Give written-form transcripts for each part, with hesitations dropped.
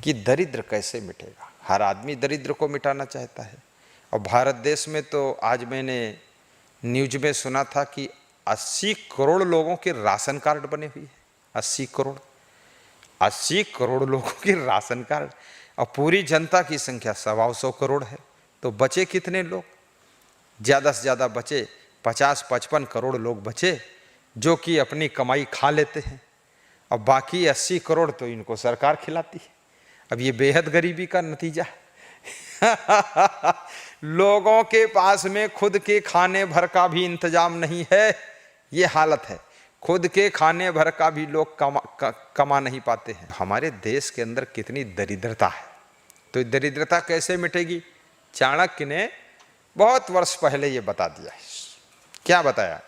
कि दरिद्र कैसे मिटेगा। हर आदमी दरिद्र को मिटाना चाहता है। और भारत देश में तो आज मैंने न्यूज में सुना था कि 80 करोड़ लोगों के राशन कार्ड बने हुए हैं। 80 करोड़ लोगों के राशन कार्ड, और पूरी जनता की संख्या 125 करोड़ है। तो बचे कितने लोग? ज़्यादा से ज़्यादा बचे 50-55 करोड़ लोग बचे जो कि अपनी कमाई खा लेते हैं, और बाकी 80 करोड़ तो इनको सरकार खिलाती है। अब ये बेहद गरीबी का नतीजा है। लोगों के पास में खुद के खाने भर का भी इंतजाम नहीं है, ये हालत है। खुद के खाने भर का भी लोग कमा नहीं पाते हैं। हमारे देश के अंदर कितनी दरिद्रता है। तो दरिद्रता कैसे मिटेगी? चाणक्य ने बहुत वर्ष पहले ये बता दिया है। क्या बताया?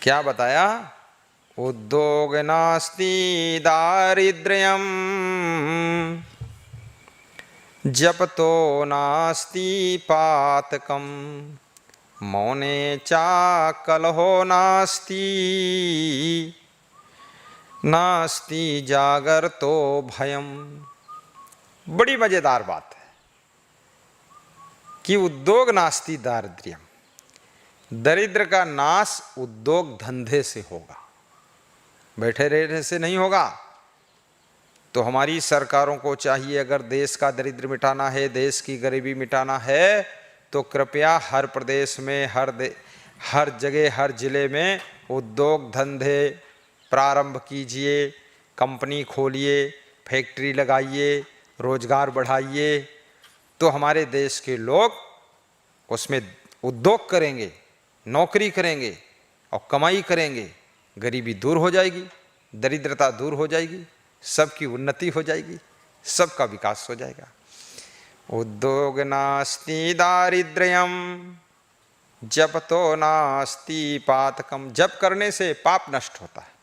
क्या बताया? उद्योग नास्ति दारिद्र्यम जपतो नास्ति पातकम मौने चा कलहो नास्ति नास्ति जागरतो भयम। बड़ी मजेदार बात है कि उद्योग नास्ति दारिद्र्यम, दरिद्र का नाश उद्योग धंधे से होगा, बैठे रहने से नहीं होगा। तो हमारी सरकारों को चाहिए, अगर देश का दरिद्र मिटाना है, देश की गरीबी मिटाना है, तो कृपया हर प्रदेश में, हर जगह, हर जिले में उद्योग धंधे प्रारंभ कीजिए, कंपनी खोलिए, फैक्ट्री लगाइए, रोजगार बढ़ाइए। तो हमारे देश के लोग उसमें उद्योग करेंगे, नौकरी करेंगे और कमाई करेंगे, गरीबी दूर हो जाएगी, दरिद्रता दूर हो जाएगी, सबकी उन्नति हो जाएगी, सबका विकास हो जाएगा। उद्योग नास्ति दारिद्र्यम जपतो नास्ति पातकम। जप करने से पाप नष्ट होता है।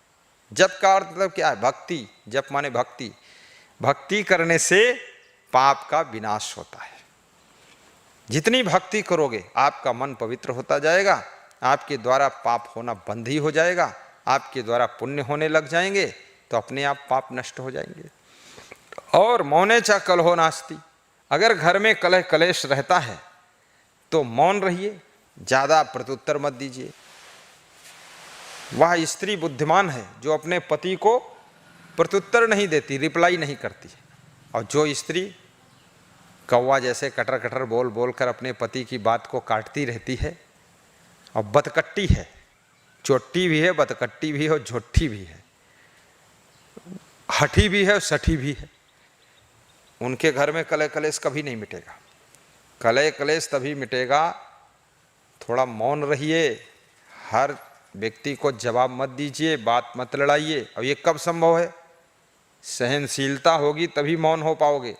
जप का अर्थ मतलब क्या है? भक्ति। जप माने भक्ति। भक्ति करने से पाप का विनाश होता है। जितनी भक्ति करोगे आपका मन पवित्र होता जाएगा, आपके द्वारा पाप होना बंद ही हो जाएगा, आपके द्वारा पुण्य होने लग जाएंगे, तो अपने आप पाप नष्ट हो जाएंगे। और मौने चा कलहो नास्ति, अगर घर में कलह कलेश रहता है तो मौन रहिए, ज़्यादा प्रत्युत्तर मत दीजिए। वह स्त्री बुद्धिमान है जो अपने पति को प्रत्युत्तर नहीं देती, रिप्लाई नहीं करती। और जो स्त्री कौवा जैसे कटर कटर बोल बोल कर अपने पति की बात को काटती रहती है और बतकट्टी है, चोट्टी भी है, बतकट्टी भी है और झोट्टी भी है, हठी भी है और सठी भी है, उनके घर में कलह कलेश कभी नहीं मिटेगा। कलह कलेश तभी मिटेगा, थोड़ा मौन रहिए, हर व्यक्ति को जवाब मत दीजिए, बात मत लड़ाइए। और ये कब संभव है? सहनशीलता होगी तभी मौन हो पाओगे,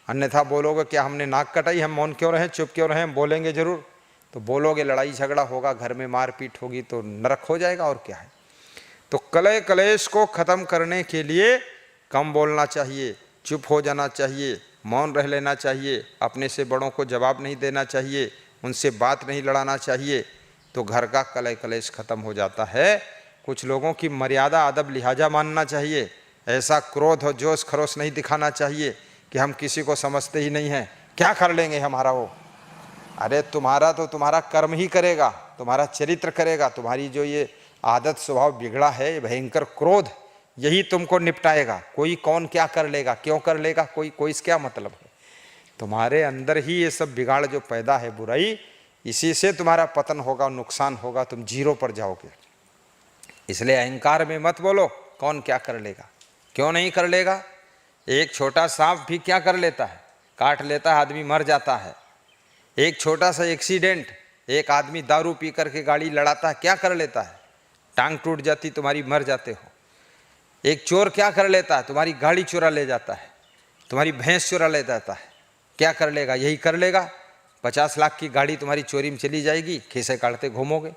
अन्यथा बोलोगे क्या हमने नाक कटाई, हम मौन क्यों रहें, चुप क्यों रहें, हम बोलेंगे जरूर। तो बोलोगे, लड़ाई झगड़ा होगा, घर में मारपीट होगी, तो नरक हो जाएगा और क्या है। तो कलह कलेश को खत्म करने के लिए कम बोलना चाहिए, चुप हो जाना चाहिए, मौन रह लेना चाहिए, अपने से बड़ों को जवाब नहीं देना चाहिए, उनसे बात नहीं लड़ाना चाहिए, तो घर का कलह कलेश खत्म हो जाता है। कुछ लोगों की मर्यादा अदब लिहाजा मानना चाहिए। ऐसा क्रोध और जोश खरोश नहीं दिखाना चाहिए कि हम किसी को समझते ही नहीं हैं, क्या कर लेंगे हमारा वो। अरे तुम्हारा तो तुम्हारा कर्म ही करेगा, तुम्हारा चरित्र करेगा, तुम्हारी जो ये आदत स्वभाव बिगड़ा है, भयंकर क्रोध, यही तुमको निपटाएगा। कोई कौन क्या कर लेगा, क्यों कर लेगा, कोई इसका क्या मतलब है। तुम्हारे अंदर ही ये सब बिगाड़ जो पैदा है, बुराई, इसी से तुम्हारा पतन होगा, नुकसान होगा, तुम जीरो पर जाओगे। इसलिए अहंकार में मत बोलो कौन क्या कर लेगा, क्यों नहीं कर लेगा। एक छोटा सांप भी क्या कर लेता है, काट लेता है, आदमी मर जाता है। एक छोटा सा एक्सीडेंट, एक आदमी दारू पी करके गाड़ी लड़ाता है, क्या कर लेता है, टांग टूट जाती, तुम्हारी मर जाते हो। एक चोर क्या कर लेता है, तुम्हारी गाड़ी चुरा ले जाता है, तुम्हारी भैंस चुरा ले जाता है, क्या कर लेगा, यही कर लेगा। 50 लाख की गाड़ी तुम्हारी चोरी में चली जाएगी, खीसे काटते घूमोगे।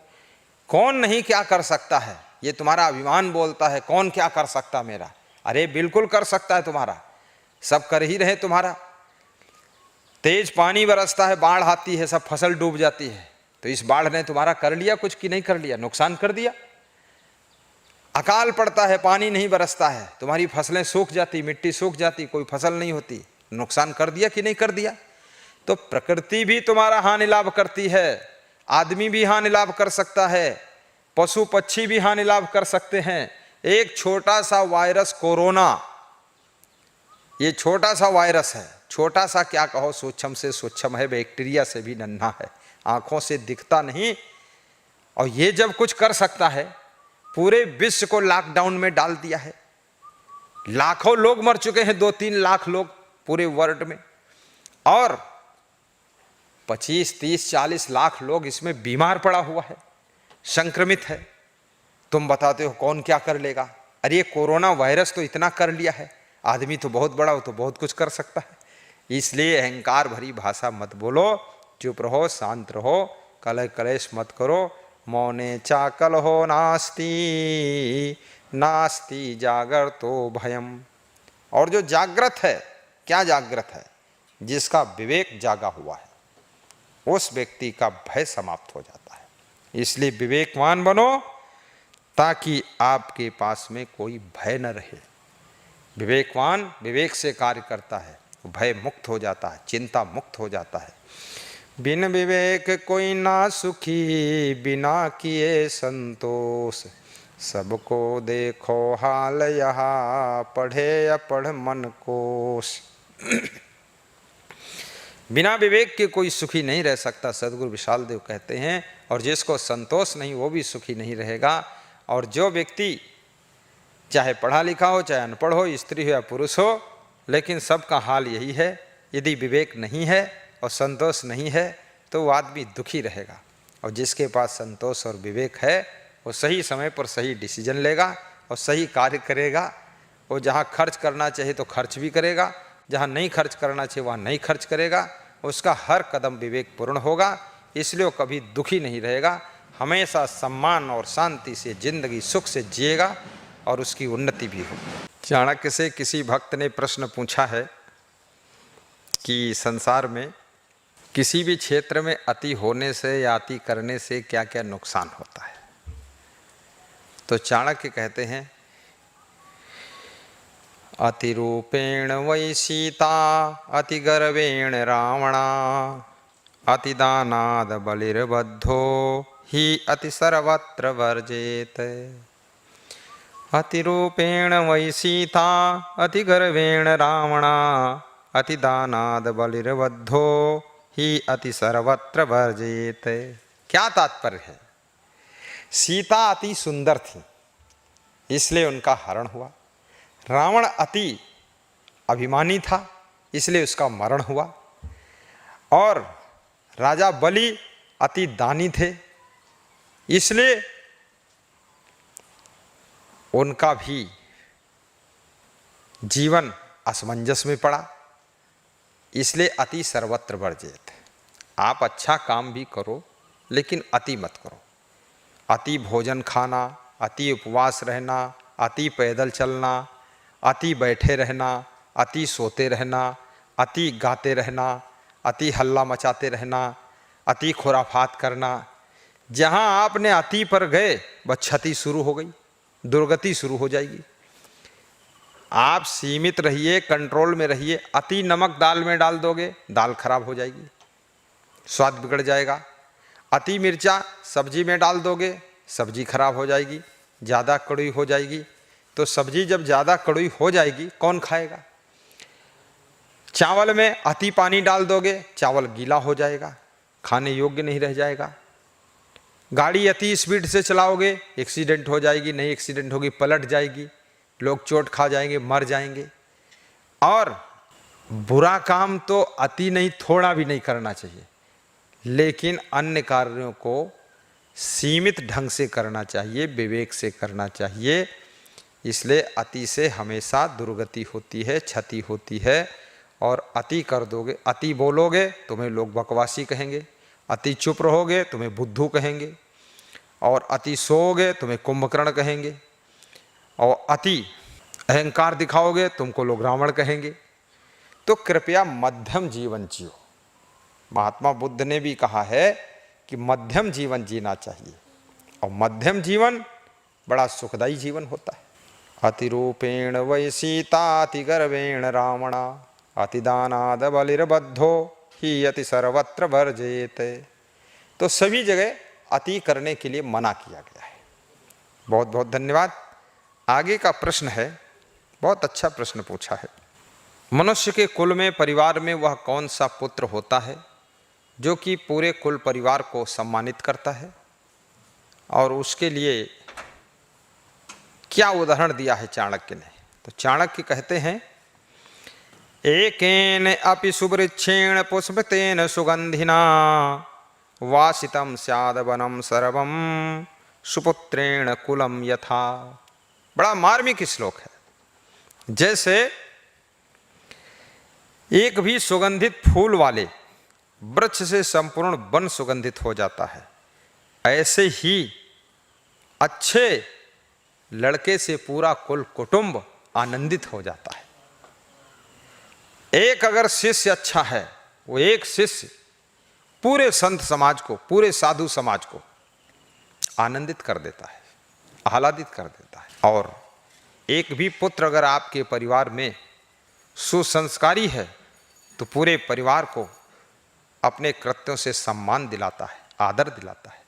कौन नहीं क्या कर सकता है, ये तुम्हारा अभिमान बोलता है, कौन क्या कर सकता मेरा। अरे बिल्कुल कर सकता है तुम्हारा, सब कर ही रहे तुम्हारा। तेज पानी बरसता है, बाढ़ आती है, सब फसल डूब जाती है, तो इस बाढ़ ने तुम्हारा कर लिया कुछ कि नहीं कर लिया, नुकसान कर दिया। अकाल पड़ता है, पानी नहीं बरसता है, तुम्हारी फसलें सूख जाती, मिट्टी सूख जाती, कोई फसल नहीं होती, नुकसान कर दिया कि नहीं कर दिया। तो प्रकृति भी तुम्हारा हानि लाभ करती है, आदमी भी हानि लाभ कर सकता है, पशु पक्षी भी हानि लाभ कर सकते हैं। एक छोटा सा वायरस कोरोना, ये छोटा सा वायरस है, छोटा सा क्या कहो, सूक्ष्म से सूक्ष्म है, बैक्टीरिया से भी नन्हा है, आंखों से दिखता नहीं, और ये जब कुछ कर सकता है, पूरे विश्व को लॉकडाउन में डाल दिया है। लाखों लोग मर चुके हैं, 2-3 लाख लोग पूरे वर्ल्ड में, और 25, 30, 40 लाख लोग इसमें बीमार पड़ा हुआ है, संक्रमित है। तुम बताते हो कौन क्या कर लेगा। अरे ये कोरोना वायरस तो इतना कर लिया है, आदमी तो बहुत बड़ा हो, तो बहुत कुछ कर सकता है। इसलिए अहंकार भरी भाषा मत बोलो, चुप रहो, शांत रहो, कलह कलेश मत करो। मौने चाकल हो नास्ति, नास्ति जागरतो भयम। और जो जागृत है, क्या जागृत है? जिसका विवेक जागा हुआ है, उस व्यक्ति का भय समाप्त हो जाता है। इसलिए विवेकवान बनो, ताकि आपके पास में कोई भय न रहे। विवेकवान विवेक से कार्य करता है, भय मुक्त हो जाता है, चिंता मुक्त हो जाता है। बिन विवेक कोई ना सुखी, बिना किए संतोष, सबको देखो हाल यहाँ, पढ़े अपढ़ मन कोश। बिना विवेक के कोई सुखी नहीं रह सकता, सदगुरु विशाल देव कहते हैं। और जिसको संतोष नहीं, वो भी सुखी नहीं रहेगा। और जो व्यक्ति चाहे पढ़ा लिखा हो, चाहे अनपढ़ हो, स्त्री हो या पुरुष हो, लेकिन सबका हाल यही है, यदि विवेक नहीं है और संतोष नहीं है तो वो आदमी दुखी रहेगा। और जिसके पास संतोष और विवेक है, वो सही समय पर सही डिसीजन लेगा और सही कार्य करेगा। वो जहाँ खर्च करना चाहिए तो खर्च भी करेगा, जहाँ नहीं खर्च करना चाहिए वहाँ नहीं खर्च करेगा। उसका हर कदम विवेकपूर्ण होगा, इसलिए वो कभी दुखी नहीं रहेगा, हमेशा सम्मान और शांति से जिंदगी सुख से जिएगा और उसकी उन्नति भी होगी। चाणक्य से किसी भक्त ने प्रश्न पूछा है कि संसार में किसी भी क्षेत्र में अति होने से या अति करने से क्या क्या नुकसान होता है। तो चाणक्य कहते हैं, अतिरूपेण वै सीता, अति गर्वेण रावणा, अति दानाद बलिर्बद्धो ही अति सर्वत्र वर्जेत। अतिरूपेण वै सीता, अति गर्वेण रावणा, अति दानाद बलिर्बद्धो ही अति सर्वत्र वर्जेत। क्या तात्पर्य है? सीता अति सुंदर थी, इसलिए उनका हरण हुआ। रावण अति अभिमानी था, इसलिए उसका मरण हुआ। और राजा बलि अति दानी थे, इसलिए उनका भी जीवन असमंजस में पड़ा। इसलिए अति सर्वत्र वर्जित। आप अच्छा काम भी करो, लेकिन अति मत करो। अति भोजन खाना, अति उपवास रहना, अति पैदल चलना, अति बैठे रहना, अति सोते रहना, अति गाते रहना, अति हल्ला मचाते रहना, अति खुराफात करना। जहाँ आपने अति पर गए, बस क्षति शुरू हो गई, दुर्गति शुरू हो जाएगी। आप सीमित रहिए, कंट्रोल में रहिए। अति नमक दाल में डाल दोगे, दाल खराब हो जाएगी, स्वाद बिगड़ जाएगा। अति मिर्चा सब्जी में डाल दोगे, सब्जी खराब हो जाएगी, ज़्यादा कड़वी हो जाएगी। तो सब्जी जब ज़्यादा कड़वी हो जाएगी, कौन खाएगा? चावल में अति पानी डाल दोगे, चावल गीला हो जाएगा, खाने योग्य नहीं रह जाएगा। गाड़ी अति स्पीड से चलाओगे, एक्सीडेंट हो जाएगी, नहीं एक्सीडेंट होगी, पलट जाएगी, लोग चोट खा जाएंगे, मर जाएंगे। और बुरा काम तो अति नहीं, थोड़ा भी नहीं करना चाहिए, लेकिन अन्य कार्यों को सीमित ढंग से करना चाहिए, विवेक से करना चाहिए। इसलिए अति से हमेशा दुर्गति होती है, क्षति होती है। और अति कर दोगे, अति बोलोगे, तुम्हें लोग बकवासी कहेंगे। अति चुप रहोगे, तुम्हें बुद्धू कहेंगे। और अति सोओगे, तुम्हें कुंभकर्ण कहेंगे। और अति अहंकार दिखाओगे, तुमको लोग रावण कहेंगे। तो कृपया मध्यम जीवन जियो। महात्मा बुद्ध ने भी कहा है कि मध्यम जीवन जीना चाहिए। और मध्यम जीवन बड़ा सुखदायी जीवन होता है। अतिरूपेण वै सीता अति गर्वेण रावणा अतिदानाद बलिर्बद्धो ही अति सर्वत्र वर्जेत। तो सभी जगह अति करने के लिए मना किया गया है। बहुत बहुत धन्यवाद। आगे का प्रश्न है, बहुत अच्छा प्रश्न पूछा है। मनुष्य के कुल में, परिवार में वह कौन सा पुत्र होता है जो कि पूरे कुल परिवार को सम्मानित करता है, और उसके लिए क्या उदाहरण दिया है चाणक्य ने। तो चाणक्य कहते हैं, एकेन अपि सुवृक्षेण पुष्पतेन सुगंधिना वासितम स्याद वनम सर्वम सुपुत्रेण कुलम यथा। बड़ा मार्मिक श्लोक है। जैसे एक भी सुगंधित फूल वाले वृक्ष से संपूर्ण वन सुगंधित हो जाता है, ऐसे ही अच्छे लड़के से पूरा कुल कुटुंब आनंदित हो जाता है। एक अगर शिष्य अच्छा है, वो एक शिष्य पूरे संत समाज को, पूरे साधु समाज को आनंदित कर देता है, आह्लादित कर देता है। और एक भी पुत्र अगर आपके परिवार में सुसंस्कारी है तो पूरे परिवार को अपने कृत्यों से सम्मान दिलाता है, आदर दिलाता है।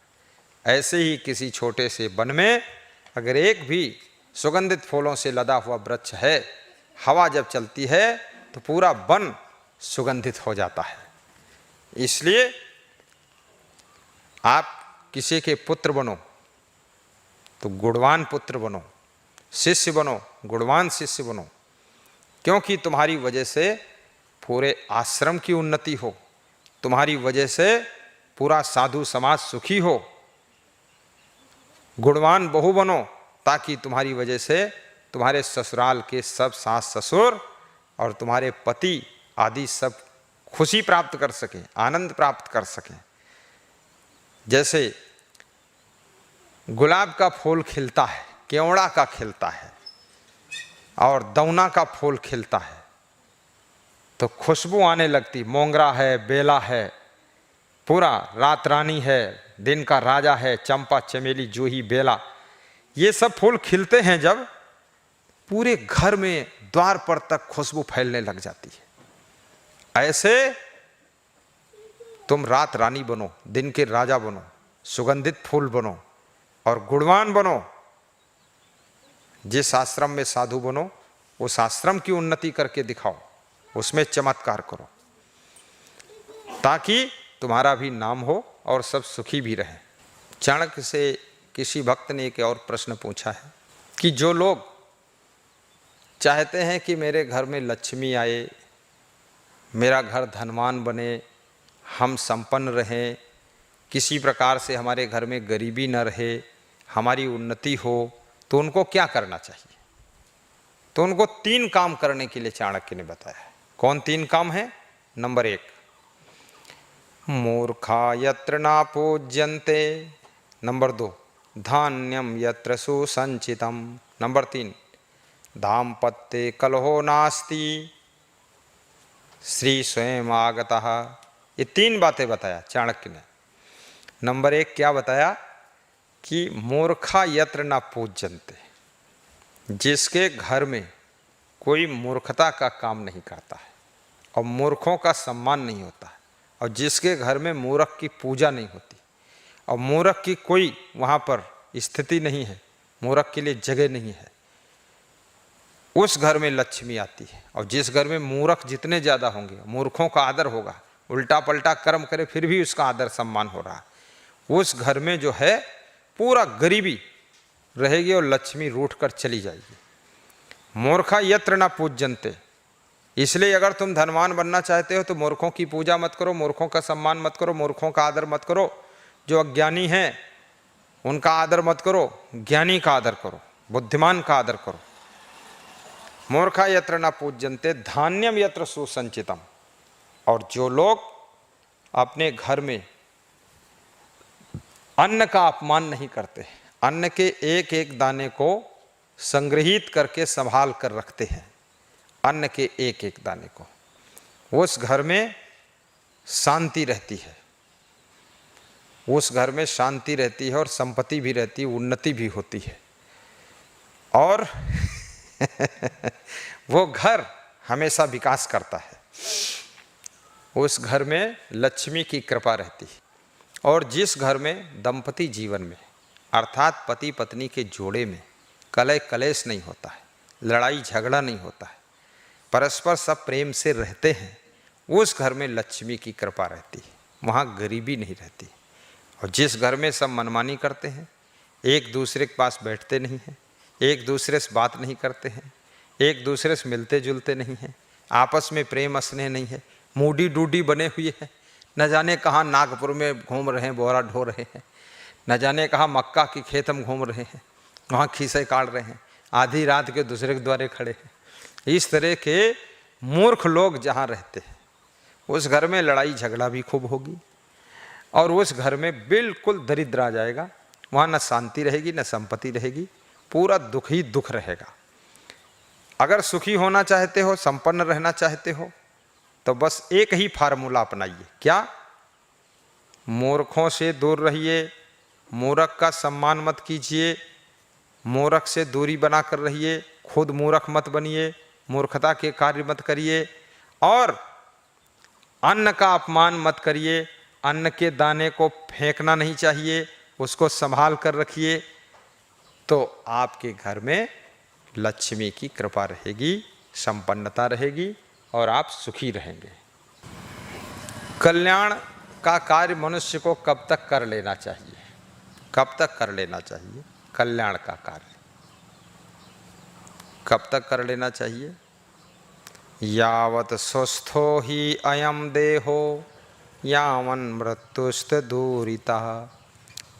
ऐसे ही किसी छोटे से वन में अगर एक भी सुगंधित फूलों से लदा हुआ वृक्ष है, हवा जब चलती है तो पूरा वन सुगंधित हो जाता है। इसलिए आप किसी के पुत्र बनो तो गुणवान पुत्र बनो, शिष्य बनो, गुणवान शिष्य बनो, क्योंकि तुम्हारी वजह से पूरे आश्रम की उन्नति हो, तुम्हारी वजह से पूरा साधु समाज सुखी हो। गुणवान बहू बनो ताकि तुम्हारी वजह से तुम्हारे ससुराल के सब सास ससुर और तुम्हारे पति आदि सब खुशी प्राप्त कर सकें, आनंद प्राप्त कर सकें। जैसे गुलाब का फूल खिलता है, केवड़ा का खिलता है और दौना का फूल खिलता है तो खुशबू आने लगती। मोंगरा है, बेला है, पूरा रात रानी है, दिन का राजा है, चंपा, चमेली, जूही, बेला, ये सब फूल खिलते हैं जब पूरे घर में द्वार पर तक खुशबू फैलने लग जाती है। ऐसे तुम रात रानी बनो, दिन के राजा बनो, सुगंधित फूल बनो और गुणवान बनो। जिस आश्रम में साधु बनो उस आश्रम की उन्नति करके दिखाओ, उसमें चमत्कार करो ताकि तुम्हारा भी नाम हो और सब सुखी भी रहें। चाणक्य से किसी भक्त ने एक और प्रश्न पूछा है कि जो लोग चाहते हैं कि मेरे घर में लक्ष्मी आए, मेरा घर धनवान बने, हम संपन्न रहें, किसी प्रकार से हमारे घर में गरीबी न रहे, हमारी उन्नति हो, तो उनको क्या करना चाहिए। तो उनको 3 काम करने के लिए चाणक्य ने बताया। कौन 3 काम है? नंबर 1, मूर्खा यत्र ना पूज्यन्ते। नंबर 2, धान्यम यत्र सुसंचितम। नंबर 3, दाम्पत्ये कलहो नास्ति, श्री स्वयं आगतः। ये 3 बातें बताया चाणक्य ने। नंबर 1 क्या बताया कि मूर्खा यत्र ना पूज्यन्ते, जिसके घर में कोई मूर्खता का काम नहीं करता है और मूर्खों का सम्मान नहीं होता है, और जिसके घर में मूर्ख की पूजा नहीं होती और मूर्ख की कोई वहाँ पर स्थिति नहीं है, मूर्ख के लिए जगह नहीं है, उस घर में लक्ष्मी आती है। और जिस घर में मूर्ख जितने ज़्यादा होंगे, मूर्खों का आदर होगा, उल्टा पलटा कर्म करे फिर भी उसका आदर सम्मान हो रहा है, उस घर में जो है पूरा गरीबी रहेगी और लक्ष्मी रूठ कर चली जाएगी। मूर्खा यत्र ना पूज्यन्ते, इसलिए अगर तुम धनवान बनना चाहते हो तो मूर्खों की पूजा मत करो, मूर्खों का सम्मान मत करो, मूर्खों का आदर मत करो। जो अज्ञानी हैं उनका आदर मत करो, ज्ञानी का आदर करो, बुद्धिमान का आदर करो। मूर्खा यत्र ना पूज्यन्ते धान्यम यत्र सुसंचितम। और जो लोग अपने घर में अन्न का अपमान नहीं करते, अन्न के एक एक दाने को संग्रहित करके संभाल कर रखते हैं, अन्न के एक एक दाने को, उस घर में शांति रहती है, उस घर में शांति रहती है और संपत्ति भी रहती है, उन्नति भी होती है। और वो घर हमेशा विकास करता है, उस घर में लक्ष्मी की कृपा रहती है। और जिस घर में दंपति जीवन में अर्थात पति पत्नी के जोड़े में कलह कलेश नहीं होता है, लड़ाई झगड़ा नहीं होता है, परस्पर सब प्रेम से रहते हैं, उस घर में लक्ष्मी की कृपा रहती है, वहाँ गरीबी नहीं रहती। और जिस घर में सब मनमानी करते हैं, एक दूसरे के पास बैठते नहीं हैं, एक दूसरे से बात नहीं करते हैं, एक दूसरे से मिलते जुलते नहीं हैं, आपस में प्रेम स्नेह नहीं है, मूडी डूडी बने हुए हैं, न जाने कहाँ नागपुर में घूम रहे हैं, बोरा ढो रहे हैं, न जाने कहाँ मक्का की खेत में घूम रहे हैं, वहाँ खीसे काट रहे हैं, आधी रात के दूसरे के द्वारे खड़े हैं। इस तरह के मूर्ख लोग जहाँ रहते हैं, उस घर में लड़ाई झगड़ा भी खूब होगी और उस घर में बिल्कुल दरिद्र आ जाएगा। वहाँ न शांति रहेगी न संपत्ति रहेगी, पूरा दुख ही दुख रहेगा। अगर सुखी होना चाहते हो, संपन्न रहना चाहते हो, तो बस एक ही फार्मूला अपनाइए। क्या? मूर्खों से दूर रहिए, मूर्ख का सम्मान मत कीजिए, मूर्ख से दूरी बना कर रहिए, खुद मूर्ख मत बनिए, मूर्खता के कार्य मत करिए और अन्न का अपमान मत करिए। अन्न के दाने को फेंकना नहीं चाहिए, उसको संभाल कर रखिए, तो आपके घर में लक्ष्मी की कृपा रहेगी, संपन्नता रहेगी और आप सुखी रहेंगे। कल्याण का कार्य मनुष्य को कब तक कर लेना चाहिए? कब तक कर लेना चाहिए? कल्याण का कार्य कब तक कर लेना चाहिए? यावत स्वस्थो ही अयम देहो यावन मृत्युस्त दूरितः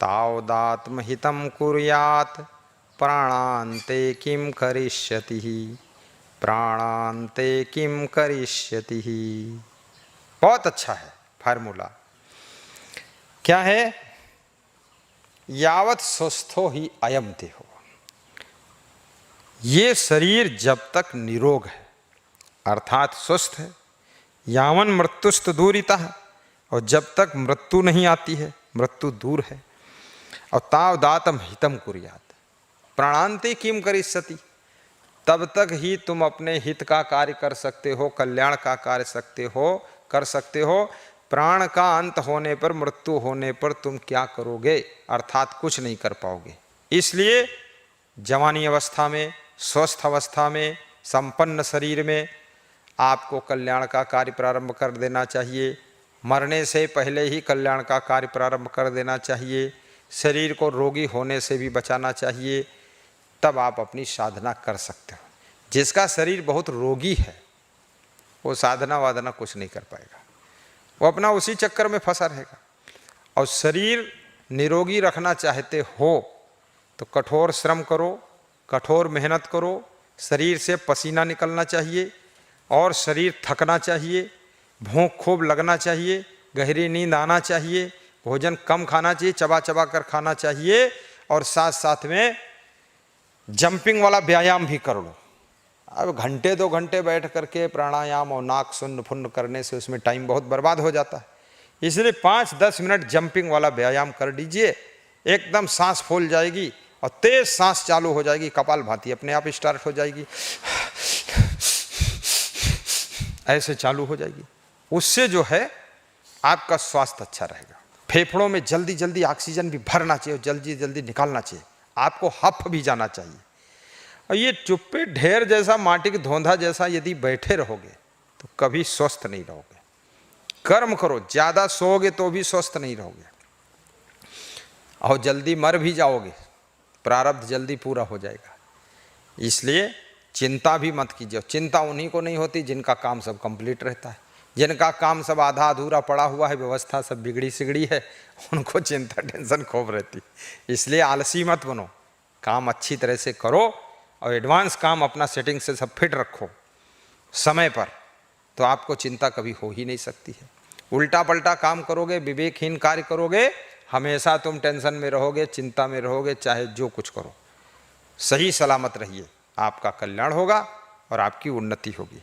तावदात्महितं कुर्यात् प्राणान्ते किं करिष्यति, प्राणान्ते किं करिष्यति। बहुत अच्छा है फार्मूला। क्या है? यावत स्वस्थो ही अयम देहो, ये शरीर जब तक निरोग है अर्थात स्वस्थ है, यावन मृत्युस्त दूरितः, और जब तक मृत्यु नहीं आती है, मृत्यु दूर है, और तावदातम हितम कुर्यात् प्राणान्ते किम करिष्यति, तब तक ही तुम अपने हित का कार्य कर सकते हो, कल्याण का कार्य कर सकते हो। प्राण का अंत होने पर, मृत्यु होने पर तुम क्या करोगे? अर्थात कुछ नहीं कर पाओगे। इसलिए जवानी अवस्था में, स्वस्थ अवस्था में, संपन्न शरीर में आपको कल्याण का कार्य प्रारंभ कर देना चाहिए। मरने से पहले ही कल्याण का कार्य प्रारंभ कर देना चाहिए। शरीर को रोगी होने से भी बचाना चाहिए, तब आप अपनी साधना कर सकते हो। जिसका शरीर बहुत रोगी है वो साधना वाधना कुछ नहीं कर पाएगा, वो अपना उसी चक्कर में फंसा रहेगा। और शरीर निरोगी रखना चाहते हो तो कठोर श्रम करो, कठोर मेहनत करो, शरीर से पसीना निकलना चाहिए और शरीर थकना चाहिए, भूख खूब लगना चाहिए, गहरी नींद आना चाहिए, भोजन कम खाना चाहिए, चबा चबा कर खाना चाहिए, और साथ साथ में जंपिंग वाला व्यायाम भी कर लो। अब घंटे 2 घंटे बैठ करके प्राणायाम और नाक सुन्न फुन्न करने से उसमें टाइम बहुत बर्बाद हो जाता है। इसलिए 5-10 मिनट जंपिंग वाला व्यायाम कर लीजिए, एकदम सांस फूल जाएगी और तेज सांस चालू हो जाएगी, कपालभाति अपने आप स्टार्ट हो जाएगी, ऐसे चालू हो जाएगी। उससे जो है आपका स्वास्थ्य अच्छा रहेगा। फेफड़ों में जल्दी जल्दी ऑक्सीजन भी भरना चाहिए और जल्दी जल्दी निकालना चाहिए, आपको हफ भी जाना चाहिए। और ये चुप्पे ढेर जैसा, माटी के धोंधा जैसा यदि बैठे रहोगे तो कभी स्वस्थ नहीं रहोगे। कर्म करो, ज़्यादा सोओगे तो भी स्वस्थ नहीं रहोगे और जल्दी मर भी जाओगे, प्रारब्ध जल्दी पूरा हो जाएगा। इसलिए चिंता भी मत कीजिए। चिंता उन्हीं को नहीं होती जिनका काम सब कंप्लीट रहता है, जिनका काम सब आधा अधूरा पड़ा हुआ है, व्यवस्था सब बिगड़ी सिगड़ी है, उनको चिंता टेंशन खूब रहती। इसलिए आलसी मत बनो, काम अच्छी तरह से करो और एडवांस काम अपना सेटिंग से सब फिट रखो समय पर, तो आपको चिंता कभी हो ही नहीं सकती है। उल्टा पल्टा काम करोगे, विवेकहीन कार्य करोगे, हमेशा तुम टेंशन में रहोगे, चिंता में रहोगे, चाहे जो कुछ करो। सही सलामत रहिए, आपका कल्याण होगा और आपकी उन्नति होगी।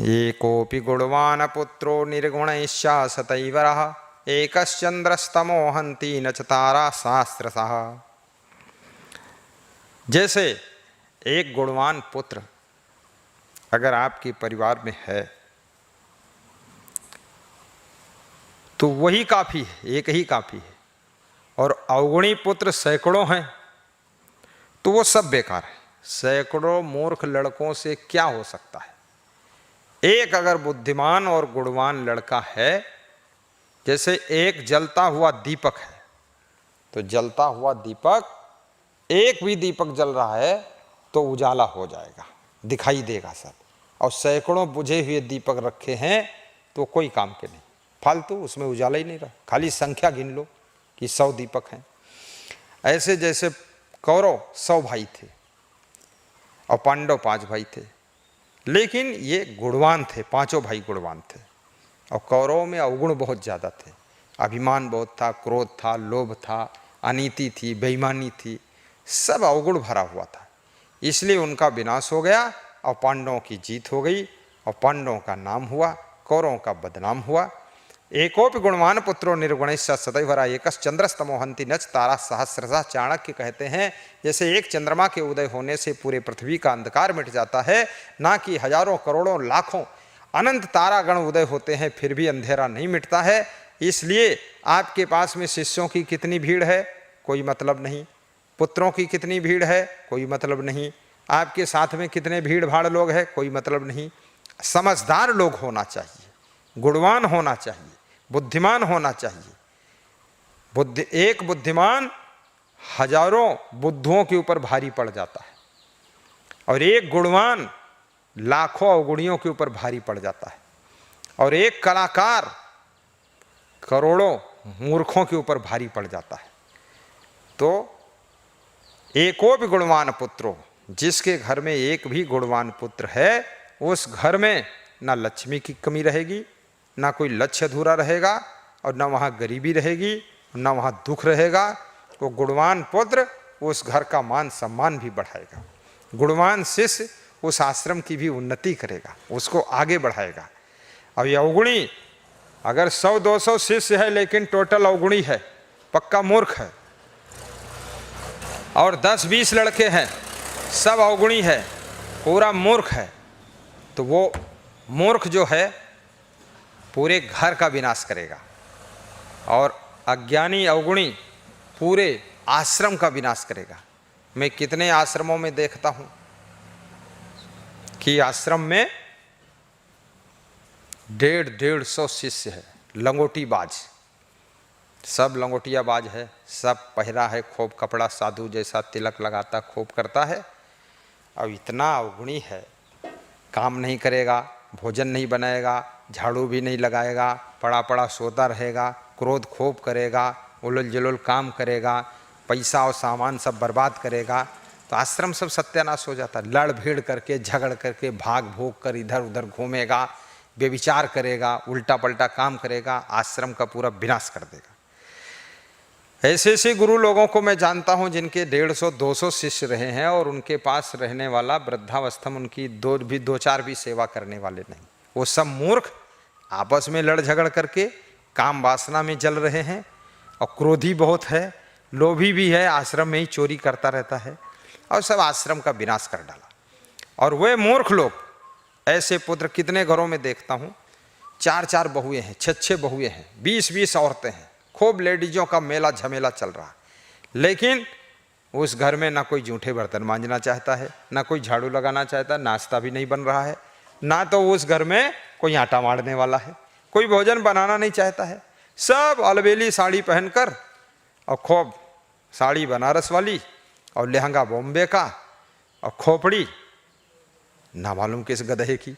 एकोपि गुणवान पुत्रो निर्गुणैश्च सतैवरः एकश्चन्द्रस्तमो हन्ति न च तारा शास्त्रशः। जैसे एक गुणवान पुत्र अगर आपके परिवार में है तो वही काफी है, एक ही काफी है। और अवगुणी पुत्र सैकड़ों हैं तो वो सब बेकार है। सैकड़ों मूर्ख लड़कों से क्या हो सकता है? एक अगर बुद्धिमान और गुणवान लड़का है, जैसे एक जलता हुआ दीपक है, तो जलता हुआ दीपक, एक भी दीपक जल रहा है तो उजाला हो जाएगा, दिखाई देगा सब। और सैकड़ों बुझे हुए दीपक रखे हैं तो कोई काम के नहीं, फालतू, उसमें उजाला ही नहीं रहा। खाली संख्या गिन लो कि 100 दीपक हैं। ऐसे जैसे कौरव 100 भाई थे और पांडव 5 भाई थे, लेकिन ये गुणवान थे, पांचों भाई गुणवान थे। और कौरवों में अवगुण बहुत ज़्यादा थे, अभिमान बहुत था, क्रोध था, लोभ था, अनीति थी, बेईमानी थी, सब अवगुण भरा हुआ था। इसलिए उनका विनाश हो गया और पांडवों की जीत हो गई और पांडवों का नाम हुआ, कौरवों का बदनाम हुआ। एकोपि गुणवान पुत्रो निर्गुणैश्च सदैवरा एकस चंद्रस्तमोहन्ति नच तारा सहस्रशः। चाणक्य कहते हैं जैसे एक चंद्रमा के उदय होने से पूरे पृथ्वी का अंधकार मिट जाता है, ना कि हजारों करोड़ों लाखों अनंत तारागण उदय होते हैं फिर भी अंधेरा नहीं मिटता है। इसलिए आपके पास में शिष्यों की कितनी भीड़ है कोई मतलब नहीं, पुत्रों की कितनी भीड़ है कोई मतलब नहीं, आपके साथ में कितने भीड़ भाड़ लोग हैं कोई मतलब नहीं। समझदार लोग होना चाहिए, गुणवान होना चाहिए, बुद्धिमान होना चाहिए। एक बुद्धिमान हजारों बुद्धुओं के ऊपर भारी पड़ जाता है और एक गुणवान लाखों अवगुणियों के ऊपर भारी पड़ जाता है और एक कलाकार करोड़ों मूर्खों के ऊपर भारी पड़ जाता है। तो एको भी गुणवान पुत्रो, जिसके घर में एक भी गुणवान पुत्र है उस घर में ना लक्ष्मी की कमी रहेगी, ना कोई लक्ष्य अधूरा रहेगा और ना वहाँ गरीबी रहेगी, ना वहाँ दुख रहेगा। वो गुणवान पुत्र उस घर का मान सम्मान भी बढ़ाएगा, गुणवान शिष्य उस आश्रम की भी उन्नति करेगा, उसको आगे बढ़ाएगा। और ये अवगुणी अगर 100-200 शिष्य है लेकिन टोटल अवगुणी है, पक्का मूर्ख है, और 10-20 लड़के हैं सब अवगुणी है, पूरा मूर्ख है, तो वो मूर्ख जो है पूरे घर का विनाश करेगा और अज्ञानी अवगुणी पूरे आश्रम का विनाश करेगा। मैं कितने आश्रमों में देखता हूं कि आश्रम में 150-150 शिष्य है, लंगोटी बाज, सब लंगोटिया बाज है, सब पहरा है खूब कपड़ा, साधु जैसा तिलक लगाता खूब करता है। अब इतना अवगुणी है, काम नहीं करेगा, भोजन नहीं बनाएगा, झाड़ू भी नहीं लगाएगा, पड़ा पड़ा सोता रहेगा, क्रोध खूब करेगा, उलझ जुलझ काम करेगा, पैसा और सामान सब बर्बाद करेगा, तो आश्रम सब सत्यानाश हो जाता। लड़ भीड़ करके, झगड़ करके, भाग भूग कर इधर उधर घूमेगा, व्यभिचार करेगा, उल्टा पल्टा काम करेगा, आश्रम का पूरा विनाश कर देगा। ऐसे ऐसे गुरु लोगों को मैं जानता हूं जिनके 150-200 शिष्य रहे हैं और उनके पास रहने वाला वृद्धावस्था में उनकी 2-4 भी सेवा करने वाले नहीं। वो सब मूर्ख आपस में लड़ झगड़ करके काम वासना में जल रहे हैं और क्रोधी बहुत है, लोभी भी है, आश्रम में ही चोरी करता रहता है और सब आश्रम का विनाश कर डाला। और वे मूर्ख लोग, ऐसे पुत्र कितने घरों में देखता हूँ, 4-4 बहुएं हैं, 6-6 बहुएं हैं, 20-20 औरतें हैं, खूब लेडीजों का मेला झमेला चल रहा है, लेकिन उस घर में ना कोई जूठे बर्तन मांजना चाहता है, ना कोई झाड़ू लगाना चाहता है, नाश्ता भी नहीं बन रहा है, ना तो उस घर में कोई आटा मारने वाला है, कोई भोजन बनाना नहीं चाहता है। सब अलबेली साड़ी पहनकर और खूब साड़ी बनारस वाली और लहंगा बॉम्बे का और खोपड़ी ना मालूम किस गधे की,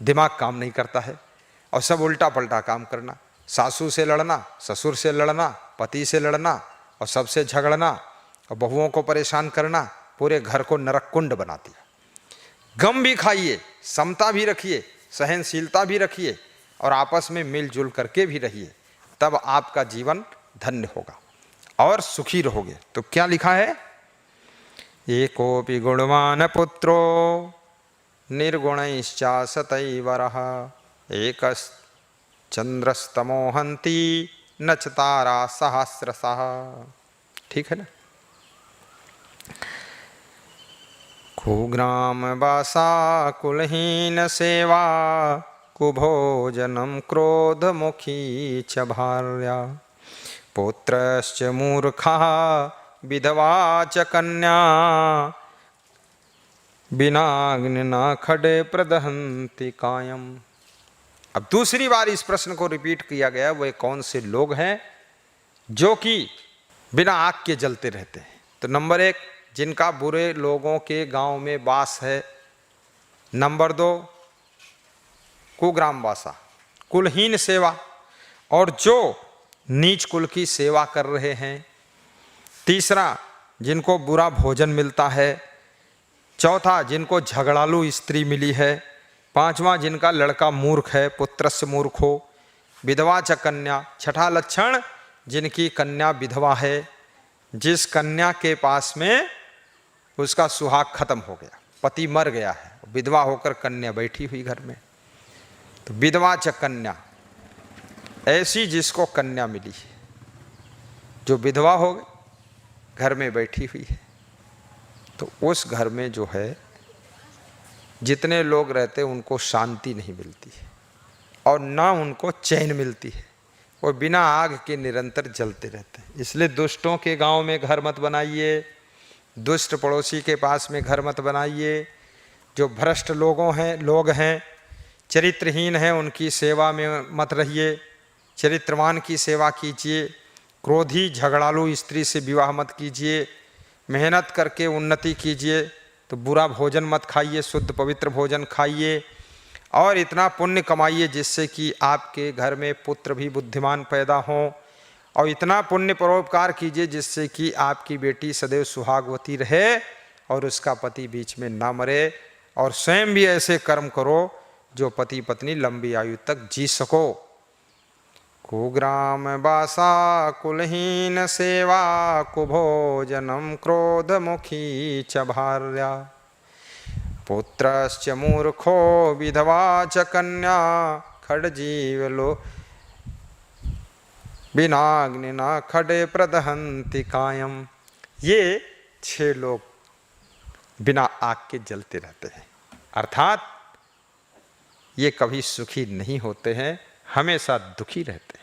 दिमाग काम नहीं करता है और सब उल्टा पल्टा काम करना, सासू से लड़ना, ससुर से लड़ना, पति से लड़ना और सबसे झगड़ना और बहुओं को परेशान करना, पूरे घर को नरक कुंड बना दिया। गम भी खाइए, समता भी रखिए, सहनशीलता भी रखिए और आपस में मिलजुल करके भी रहिए, तब आपका जीवन धन्य होगा और सुखी रहोगे। तो क्या लिखा है, एकोपि गुणवान पुत्रो निर्गुणैश्चा सतैवरः एकस् चंद्रस्तमोहन्ति न च तारा सहस्रशः। ठीक है ना। कुग्राम वासा कुलहीन सेवा, कुभोजनम क्रोधमुखी च भार्या, पुत्रश्च मूर्खा विधवा च कन्या, बिनाग्निना खडे प्रदहन्ति कायम। अब दूसरी बार इस प्रश्न को रिपीट किया गया, वे कौन से लोग हैं जो कि बिना आग के जलते रहते हैं। तो नंबर 1, जिनका बुरे लोगों के गांव में वास है। नंबर 2, कुग्राम वासा, कुलहीन सेवा, और जो नीच कुल की सेवा कर रहे हैं। तीसरा, जिनको बुरा भोजन मिलता है। चौथा, जिनको झगड़ालू स्त्री मिली है। पांचवा, जिनका लड़का मूर्ख है, पुत्रस्य मूर्खो, विधवा च कन्या। छठा लक्षण, जिनकी कन्या विधवा है, जिस कन्या के पास में उसका सुहाग खत्म हो गया, पति मर गया है, विधवा होकर कन्या बैठी हुई घर में। तो विधवा च कन्या, ऐसी जिसको कन्या मिली है, जो विधवा हो गई, घर में बैठी हुई है, तो उस घर में जो है जितने लोग रहते उनको शांति नहीं मिलती है और ना उनको चैन मिलती है। वो बिना आग के निरंतर जलते रहते हैं। इसलिए दुष्टों के गांव में घर मत बनाइए, दुष्ट पड़ोसी के पास में घर मत बनाइए। जो भ्रष्ट लोग हैं, चरित्रहीन हैं, उनकी सेवा में मत रहिए। चरित्रवान की सेवा कीजिए। क्रोधी झगड़ालू स्त्री से विवाह मत कीजिए। मेहनत करके उन्नति कीजिए। तो बुरा भोजन मत खाइए, शुद्ध पवित्र भोजन खाइए और इतना पुण्य कमाइए जिससे कि आपके घर में पुत्र भी बुद्धिमान पैदा हों, और इतना पुण्य परोपकार कीजिए जिससे कि आपकी बेटी सदैव सुहागवती रहे और उसका पति बीच में ना मरे, और स्वयं भी ऐसे कर्म करो जो पति पत्नी लंबी आयु तक जी सको। कुग्राम वासा कुलहीन सेवा, कुभोजनम क्रोधमुखी च भार्या, पुत्रश्च मूर्खो विधवा च कन्या, खड्जीवलो बिनाग्निना खडे प्रदहन्ति कायम। ये 6 लोग बिना आग के जलते रहते हैं, अर्थात ये कभी सुखी नहीं होते हैं, हमेशा दुखी रहते हैं।